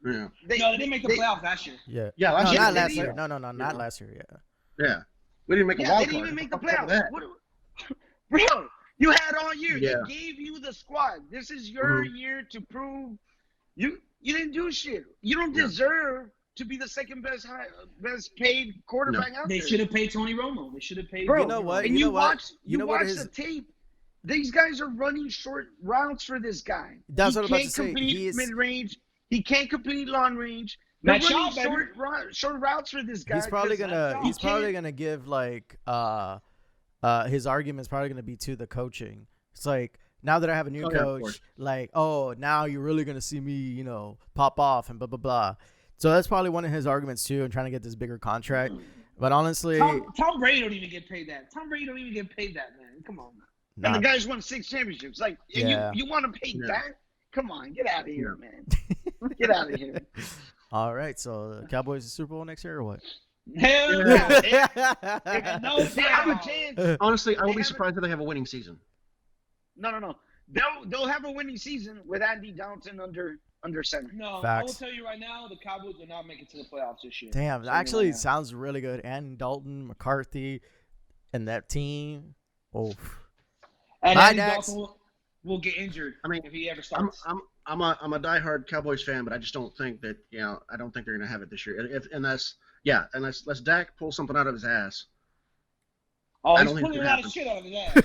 Yeah. They didn't make the playoffs last year. Yeah, last year. Not last year. No, not last year. Yeah. We didn't make a wild card. They didn't even make the playoffs. Bro, you had all year. Yeah. They gave you the squad. This is your year to prove you didn't do shit. You don't deserve to be the second best paid quarterback out there. They should have paid Tony Romo. They should have paid. Bro, you know what? And you watch his... the tape. These guys are running short routes for this guy. That's what I'm about to say. He can't compete mid-range. He can't compete long range. They're running short routes for this guy. He's probably gonna give like his argument is probably gonna be to the coaching. It's like, now that I have a new coach, like, oh, now you're really gonna see me, pop off and blah blah blah. So that's probably one of his arguments too, and trying to get this bigger contract. But honestly, Tom Brady don't even get paid that. Tom Brady don't even get paid that, man. Come on. And the guy's won 6 championships. Like, you want to pay that? Come on, get out of here, man. Get out of here. All right, so the Cowboys Super Bowl next year or what? Hell no. They have a chance. Honestly, I would be surprised if they have a winning season. No. They'll have a winning season with Andy Dalton under center. No, Facts. I will tell you right now, the Cowboys will not make it to the playoffs this year. Damn, actually, it sounds really good. Andy Dalton, McCarthy, and that team. Oh. And Andy Dalton will get injured if he ever starts. I'm a diehard Cowboys fan, but I just don't think that I don't think they're gonna have it this year. Unless Dak pulls something out of his ass. Oh, he's pulling a lot of shit out of his ass. He's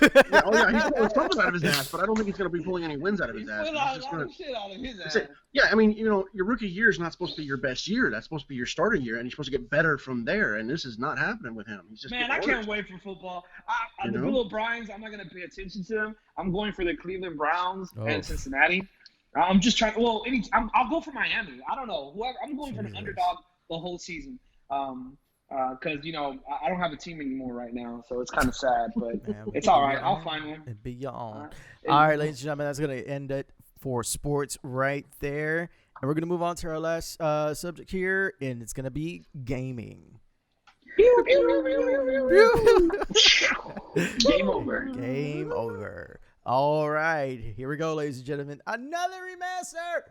pulling something out of his ass, but I don't think he's gonna be pulling any wins out of his ass. He's pulling a lot of shit out of his ass. Yeah, I mean, your rookie year is not supposed to be your best year. That's supposed to be your starting year, and you're supposed to get better from there. And this is not happening with him. He's just I can't wait for football. The Bill O'Briens, I'm not gonna pay attention to them. I'm going for the Cleveland Browns and Cincinnati. I'm just trying. Well, I'll go for Miami. I don't know. Whoever. I'm going for the underdog the whole season. Because I don't have a team anymore right now, so it's kind of sad, but it's all right. I'll find one. It'd be your own. All right, ladies and gentlemen, that's gonna end it for sports right there, and we're gonna move on to our last subject here, and it's gonna be gaming. Game over. Game over. All right, here we go, ladies and gentlemen. Another remaster.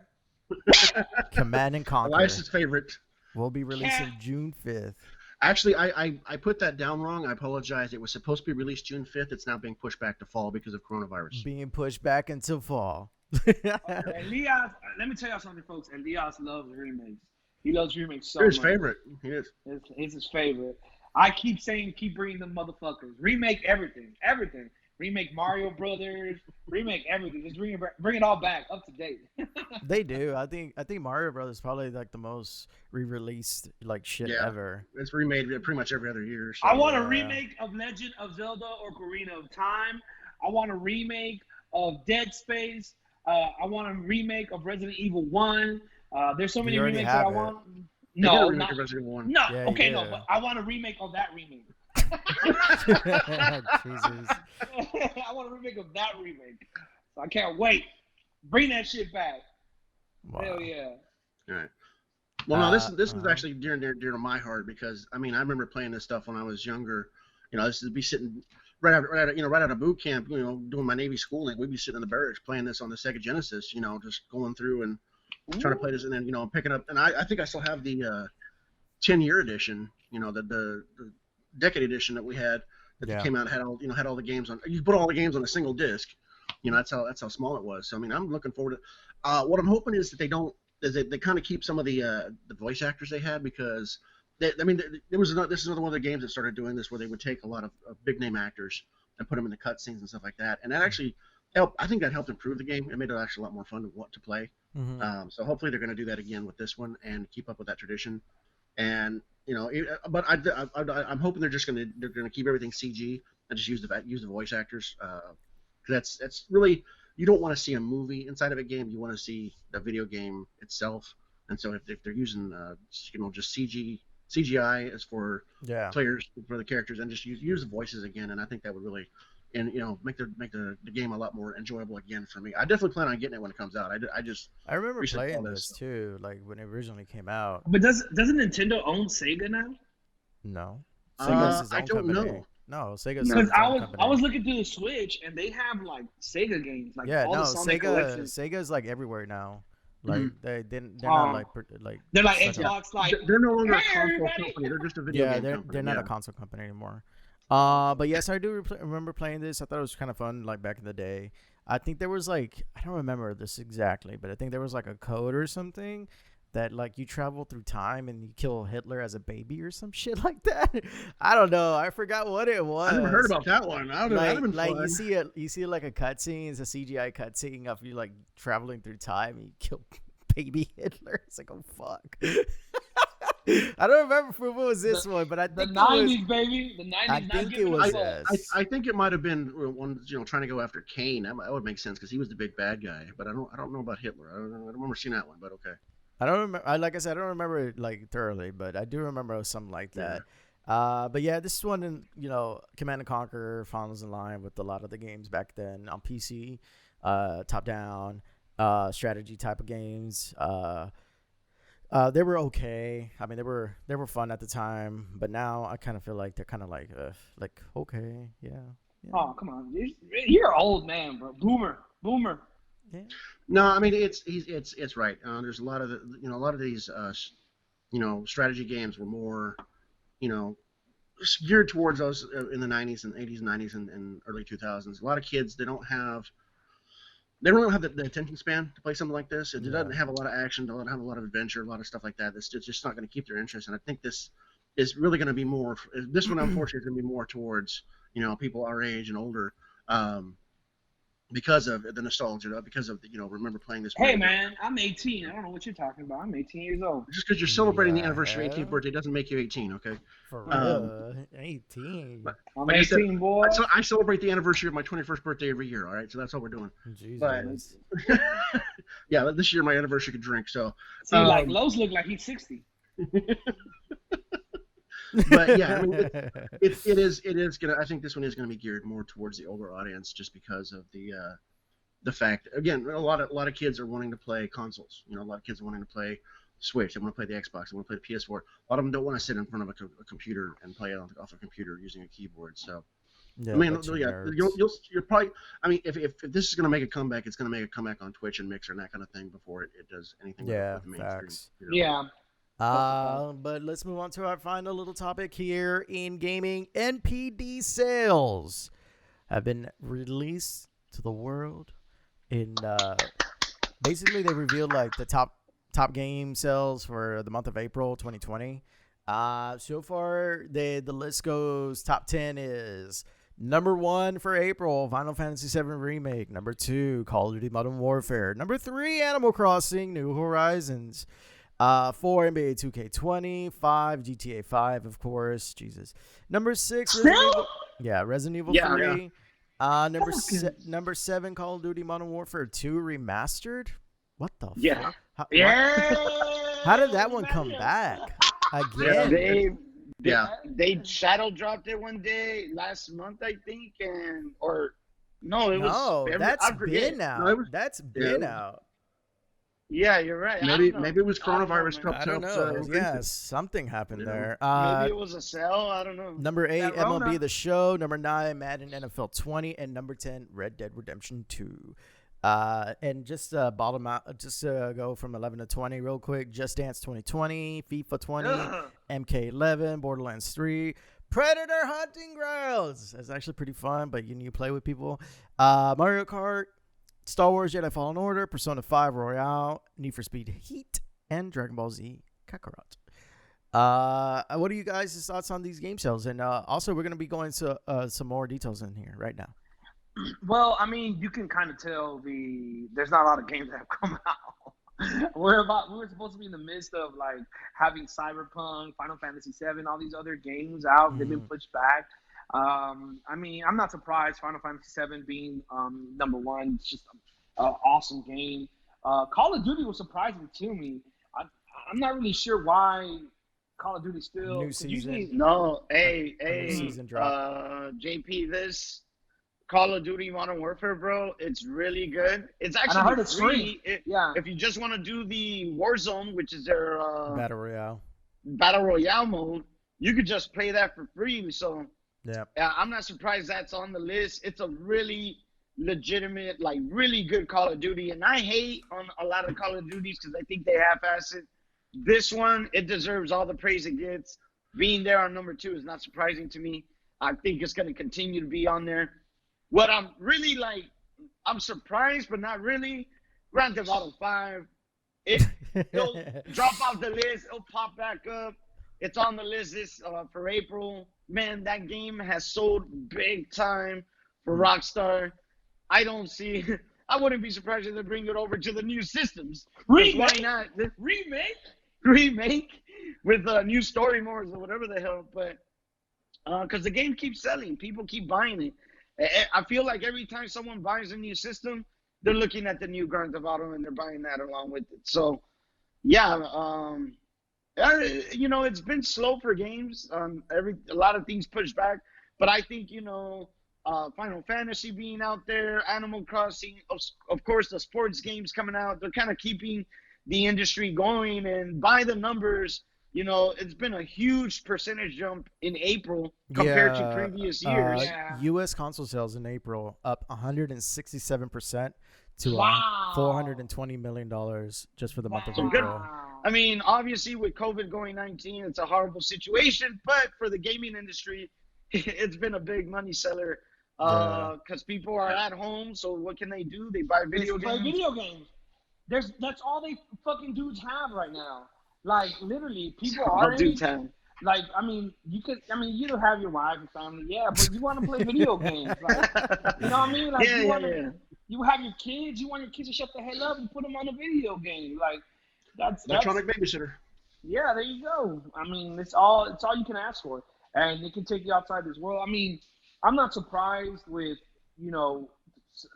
Command and Conquer. Elias' favorite. Will be releasing June 5th. Actually, I put that down wrong. I apologize. It was supposed to be released June 5th. It's now being pushed back to fall because of coronavirus. Being pushed back until fall. Elias, let me tell y'all something, folks. Elias loves remakes. He loves remakes so much. His favorite. He is. It's his favorite. I keep saying, keep bringing them motherfuckers. Remake everything. Everything. Remake Mario Brothers. Remake everything. Just bring it all back, up to date. They do. I think Mario Brothers is probably like the most re-released like shit ever. It's remade pretty much every other year. So. I want a remake of Legend of Zelda or Ocarina of Time. I want a remake of Dead Space. I want a remake of Resident Evil 1. There's so many remakes that I want. No, not Resident Evil 1. No, okay, no, but I want a remake of that remake. Jesus. I want a remake of that remake. So I can't wait. Bring that shit back. Wow. Hell yeah. All right. Well, no, this is actually dear to my heart because I mean I remember playing this stuff when I was younger. You know, this would be sitting right out of boot camp. You know, doing my Navy schooling. We'd be sitting in the barracks playing this on the Sega Genesis. You know, just going through and trying to play this, and then picking up. And I think I still have the 10-year edition. You know, the Decade edition that we had that came out had all the games on. You put all the games on a single disc. You know, that's how small it was. So I mean, I'm looking forward to. What I'm hoping is that they kind of keep some of the voice actors they had because this is another one of the games that started doing this where they would take a lot of big name actors and put them in the cutscenes and stuff like that, and that actually helped. I think that helped improve the game. It made it actually a lot more fun to play. Mm-hmm. So hopefully they're going to do that again with this one and keep up with that tradition. And but I'm hoping they're gonna keep everything CG and just use the voice actors. That's really, you don't want to see a movie inside of a game. You want to see the video game itself. And so if they're using just CGI as for players, for the characters, and just use the voices again, and I think that would really make the game a lot more enjoyable again for me. I definitely plan on getting it when it comes out. I remember playing this too, like when it originally came out. But doesn't Nintendo own Sega now? No, Sega's his own I don't company. know. No, Sega's because I was looking through the Switch and they have like Sega games, like all the Sonic collections. Sega's like everywhere now. Like they're not like they're like Xbox, like they're no longer a console company. They're just a video game company. They're not a console company anymore. But yes, I do remember playing this. I thought it was kind of fun, like back in the day. I think there was I don't remember this exactly, but I think there was like a code or something that like you travel through time and you kill Hitler as a baby or some shit like that. I don't know. I forgot what it was. I never heard about that one. That'd have been fun. you see like a cutscene, it's a CGI cutscene of you like traveling through time and you kill baby Hitler. It's like, oh fuck. I don't remember if it was this one, but I think the 90s, baby. The 90s. I think it was this. I think it might have been one, trying to go after Kane. That would make sense because he was the big bad guy. But I don't know about Hitler. I don't remember seeing that one. But okay. I don't remember. Like I said, I don't remember it like thoroughly, but I do remember something like that. But yeah, this one, Command and Conquer follows in line with a lot of the games back then on PC, top down, strategy type of games. They were okay. I mean, they were fun at the time, but now I kind of feel like they're kind of like okay, yeah. Oh, come on, you're an old man, bro. Boomer. Yeah. No, I mean it's right. There's a lot of these strategy games were more geared towards those in the 90s and 80s, 90s, and early 2000s. A lot of kids they don't have the attention span to play something like this. It doesn't have a lot of action, doesn't have a lot of adventure, a lot of stuff like that. It's just not going to keep their interest. And I think this is really going to be more. This one, unfortunately, is going to be more towards people our age and older. Because of the nostalgia, because of remember playing this. Hey man, I'm 18. I don't know what you're talking about. I'm 18 years old. Just because you're celebrating the anniversary of 18th birthday doesn't make you 18, okay? For real, 18. I'm 18, boy. I celebrate the anniversary of my 21st birthday every year. All right, so that's all we're doing. Jesus. But, yeah, this year my anniversary could drink. So see, like Lowe's look like he's 60. But yeah, I mean, it is gonna. I think this one is gonna be geared more towards the older audience, just because of the fact. Again, a lot of kids are wanting to play consoles. A lot of kids are wanting to play Switch. They want to play the Xbox. They want to play the PS4. A lot of them don't want to sit in front of a computer and play it off a computer using a keyboard. So, yeah, I mean, you're probably. I mean, if this is gonna make a comeback, it's gonna make a comeback on Twitch and Mixer and that kind of thing before it does anything. Yeah, with the mainstream. facts. Yeah. But let's move on to our final little topic here in gaming. NPD sales have been released to the world. Basically they revealed like the top game sales for the month of April 2020. So far the list goes top 10 is number 1 for April, Final Fantasy VII Remake. Number 2, Call of Duty Modern Warfare. Number 3, Animal Crossing New Horizons. 4, NBA 2K20. 5, GTA 5, of course. Jesus. Number 6, Resident Evil 3. Yeah. Number 7, Call of Duty Modern Warfare 2 Remastered. What the fuck? How did that one come back again? They shadow dropped it one day last month, I think, it was. That's been out. That's been out. Yeah, you're right. Maybe it was coronavirus. I don't know. Yeah, something happened there. Maybe it was a sell. I don't know. Number 8, MLB The Show. Number 9, Madden NFL 20, and number 10, Red Dead Redemption 2. And just bottom out, just go from 11 to 20 real quick. Just Dance 2020, FIFA 20, MK11, Borderlands 3, Predator Hunting Grounds. That's actually pretty fun, but you need to play with people. Mario Kart, Star Wars Jedi Fallen Order, Persona 5 Royale, Need for Speed Heat, and Dragon Ball Z Kakarot. What are you guys' thoughts on these game sales? And also, we're going to be going to some more details in here right now. Well, I mean, you can kind of tell there's not a lot of games that have come out. We were supposed to be in the midst of like having Cyberpunk, Final Fantasy VII, all these other games out. Mm-hmm. They've been pushed back. I mean, I'm not surprised Final Fantasy VII being number 1. It's just an awesome game. Call of Duty was surprising to me. I'm not really sure why Call of Duty still new season. Season drop. JP, this Call of Duty Modern Warfare, bro, it's really good. It's actually I heard it's free. If you just want to do the Warzone, which is their Battle Royale mode, you could just play that for free. So yeah, I'm not surprised that's on the list. It's a really legitimate, like really good Call of Duty, and I hate on a lot of Call of Duties because I think they half-ass it. This one, it deserves all the praise it gets. Being there on number 2 is not surprising to me. I think it's going to continue to be on there. What I'm really like, I'm surprised, but not really. Grand Theft Auto 5, it'll drop off the list. It'll pop back up. It's on the list for April. Man, that game has sold big time for Rockstar. I wouldn't be surprised if they bring it over to the new systems. Why not? Remake with new story modes or whatever the hell. But because the game keeps selling, people keep buying it. I feel like every time someone buys a new system, they're looking at the new Grand Theft Auto and they're buying that along with it. So, yeah, it's been slow for games. A lot of things pushed back, but I think Final Fantasy being out there, Animal Crossing, of course, the sports games coming out. They're kind of keeping the industry going, and by the numbers, it's been a huge percentage jump in April compared to previous years. U.S. console sales in April up 167% to $420 million just for the month of April. I mean, obviously with COVID-19, it's a horrible situation, but for the gaming industry, it's been a big money seller because people are at home. So what can they do? They buy video games. Play video games. That's all they fucking dudes have right now. Like, literally, people are like, you don't have your wife and family, but you want to play video games. Like, you know what I mean? Like, you have your kids, you want your kids to shut the hell up and put them on a video game. Like, that's electronic babysitter. Yeah, there you go. I mean, it's all you can ask for. And it can take you outside this world. I mean, I'm not surprised with,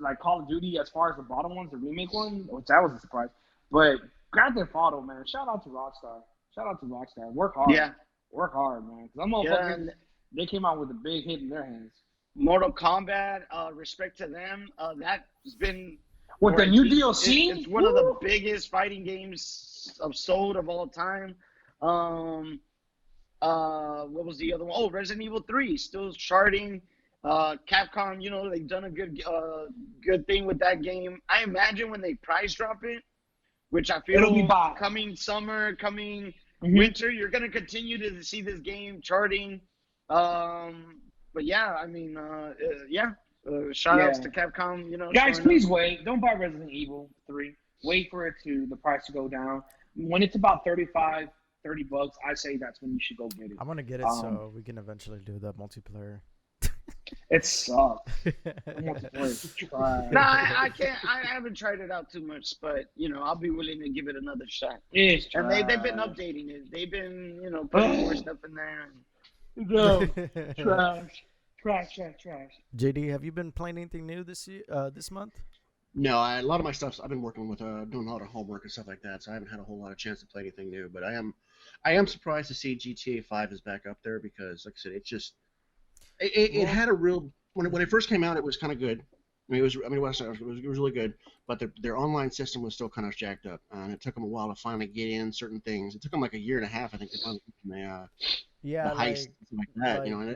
like Call of Duty as far as the bottom ones, the remake one, which that was a surprise. But Grand Theft Auto, man, shout out to Rockstar. Work hard. Yeah. Work hard, man. Because I'm motherfuckers, they came out with a big hit in their hands. Mortal Kombat, respect to them. That's been... With the new DLC? It's one of the biggest fighting games sold of all time. What was the other one? Oh, Resident Evil 3, still charting. Capcom, they've done a good thing with that game. I imagine when they price drop it, which I feel it'll be coming summer, Winter, you're gonna continue to see this game charting. But yeah, I mean, shout outs to Capcom. You know, guys, please wait. Don't buy Resident Evil 3. Wait for the price to go down. When it's about $35, $30, I say that's when you should go get it. I'm gonna get it so we can eventually do the multiplayer. It sucks. Multiplayer. No, I can't. I haven't tried it out too much, but you know, I'll be willing to give it another shot. It's and they've been updating it. They've been, you know, putting more stuff in there. No, trash. JD, have you been playing anything new this month? No, a lot of my stuff I've been working with doing a lot of homework and stuff like that, so I haven't had a whole lot of chance to play anything new. But I am surprised to see GTA 5 is back up there because, like I said, it's just it had a real when it first came out, it was kind of good. It was really good, but their online system was still kind of jacked up, and it took them a while to finally get in certain things. It took them like a year and a half, I think, to finally get the heist and stuff like that. You know,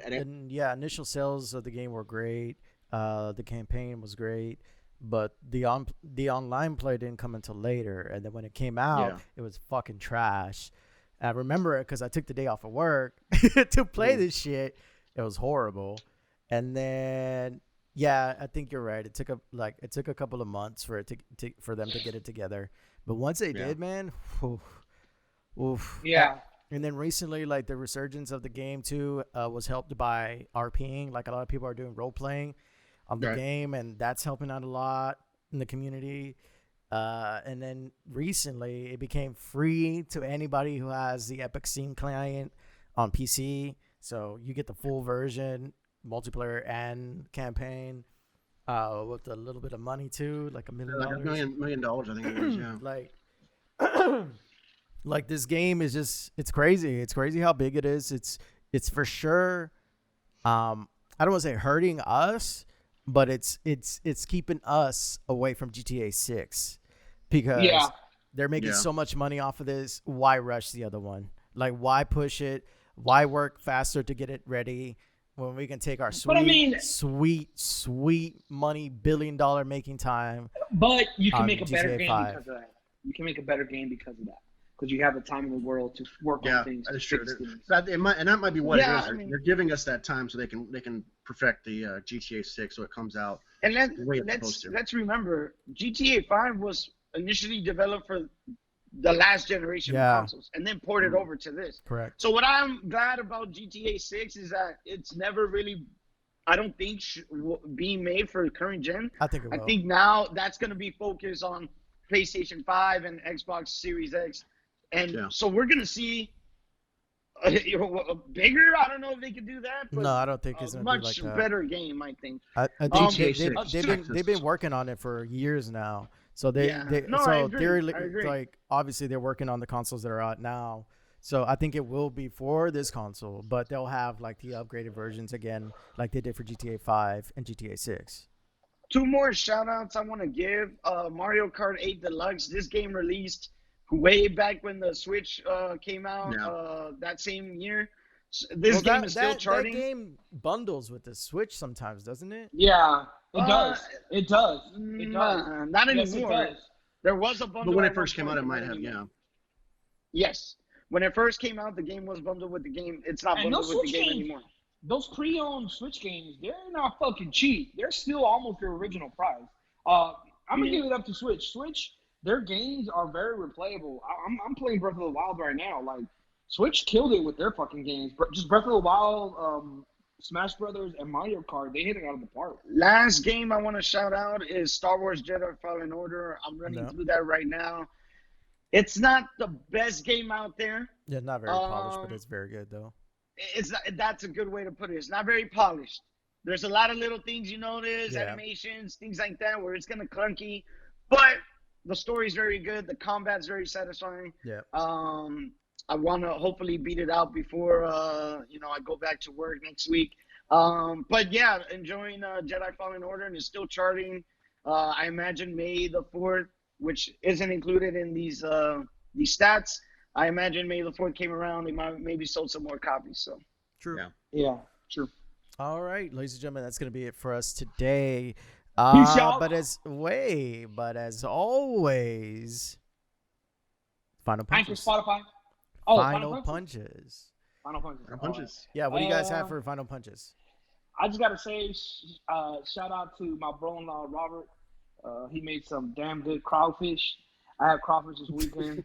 initial sales of the game were great. The campaign was great, but the online play didn't come until later, and then when it came out, it was fucking trash. I remember it because I took the day off of work to play this shit. It was horrible, and then. Yeah, I think you're right. It took a couple of months for them to get it together, but once they did, man, oof. Yeah. And then recently, like the resurgence of the game too, was helped by RPing. Like a lot of people are doing role playing on the game, and that's helping out a lot in the community. And then recently, it became free to anybody who has the Epic Steam client on PC, so you get the full version. Multiplayer and campaign with a little bit of money too, like $1 million. Like $1 million, I think it was. Yeah. like this game is just—it's crazy. It's crazy how big it is. It's for sure. I don't want to say hurting us, but it's keeping us away from GTA 6 because they're making so much money off of this. Why rush the other one? Like, why push it? Why work faster to get it ready? When we can take our sweet money, $1 billion making time. But you can make a better GTA game 5. because of that. You can make a better game because of that. Because you have the time in the world to work on things. That is true. That might be what it is. I mean, they're giving us that time so they can perfect the GTA 6 so it comes out. And let's remember, GTA 5 was initially developed for the last generation of consoles and then ported over to this. Correct. So what I'm glad about GTA 6 is that it's never really, I don't think, being made for current gen. I think it will. I think now that's going to be focused on PlayStation 5 and Xbox Series X. And so we're going to see a bigger, I don't know if they can do that, but no, I don't think it's going to be like that. Much better game, I think. I think they've been working on it for years now. So like obviously they're working on the consoles that are out now. So I think it will be for this console, but they'll have like the upgraded versions again, like they did for GTA 5 and GTA 6. Two more shout outs I want to give. Mario Kart 8 Deluxe. This game released way back when the Switch came out that same year. This game is still charting. That game bundles with the Switch sometimes, doesn't it? Yeah. It does. It does. Not anymore. Yes, there was a bundle. But when it first came out, it might have, Yes. When it first came out, the game was bundled with the game. It's not bundled with the game anymore. Those pre-owned Switch games, they're not fucking cheap. They're still almost their original price. I'm going to give it up to Switch. Switch, their games are very replayable. I'm playing Breath of the Wild right now. Like, Switch killed it with their fucking games. Just Breath of the Wild, Smash Brothers, and Mario Kart, they hit it out of the park. Last game I want to shout out is Star Wars Jedi Fallen Order. I'm running through that right now. It's not the best game out there. Yeah, not very polished, but it's very good though. That's a good way to put it. It's not very polished. There's a lot of little things you notice, animations, things like that, where it's kind of clunky. But the story's very good. The combat's very satisfying. Yeah. I want to hopefully beat it out before, I go back to work next week. But yeah, enjoying Jedi Fallen Order, and it's still charting. I imagine May the 4th, which isn't included in these stats. I imagine May the 4th came around. They maybe sold some more copies. So true. Yeah, true. All right, ladies and gentlemen, that's going to be it for us today. Peace out. But as always, final punches. Spotify. Oh, Final punches. Final punches. Final punches. Yeah, what do you guys have for final punches? I just gotta say, shout out to my brother-in-law Robert. He made some damn good crawfish. I had crawfish this weekend.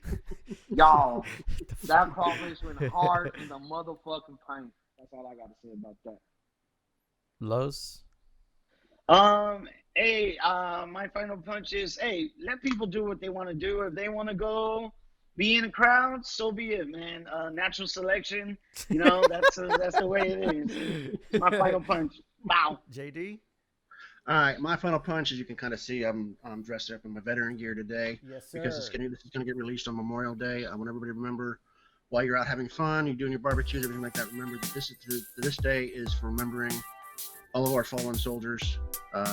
Y'all, that crawfish went hard in the motherfucking paint. That's all I gotta say about that. Los? Hey, my final punch is, hey, let people do what they want to do. If they want to go be in a crowd, so be it, man. Natural selection, that's the way it is. My final punch. Wow. JD? All right, my final punch, as you can kind of see, I'm dressed up in my veteran gear today. Yes, sir. Because this is gonna get released on Memorial Day. I want everybody to remember, while you're out having fun, you're doing your barbecues, everything like that. Remember that this day is for remembering all of our fallen soldiers,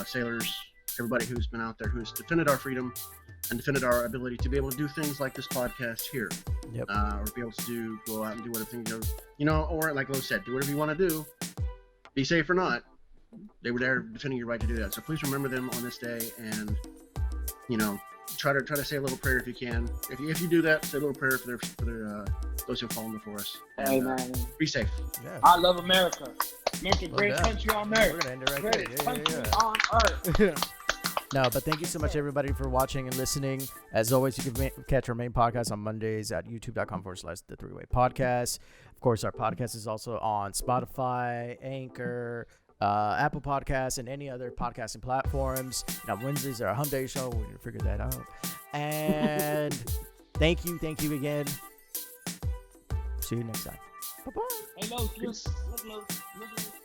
sailors, everybody who's been out there, who's defended our freedom and defended our ability to be able to do things like this podcast here. Yep. Or be able to go out and do whatever or like Lo said, do whatever you want to do, be safe or not. They were there defending your right to do that. So please remember them on this day, and try to say a little prayer if you can. If you do that, say a little prayer for those who have fallen before us. Hey, man. Be safe. Yeah. I love America. Make a great country on earth. We're gonna end it right Great there. country Yeah. on earth. No, but thank you so much, everybody, for watching and listening. As always, you can catch our main podcast on Mondays at youtube.com/The Three-Way Podcast. Of course, our podcast is also on Spotify, Anchor, Apple Podcasts, and any other podcasting platforms. Now, Wednesdays are a Hump Day show. We need to figure that out. And thank you again. See you next time. Bye-bye. Hey, look.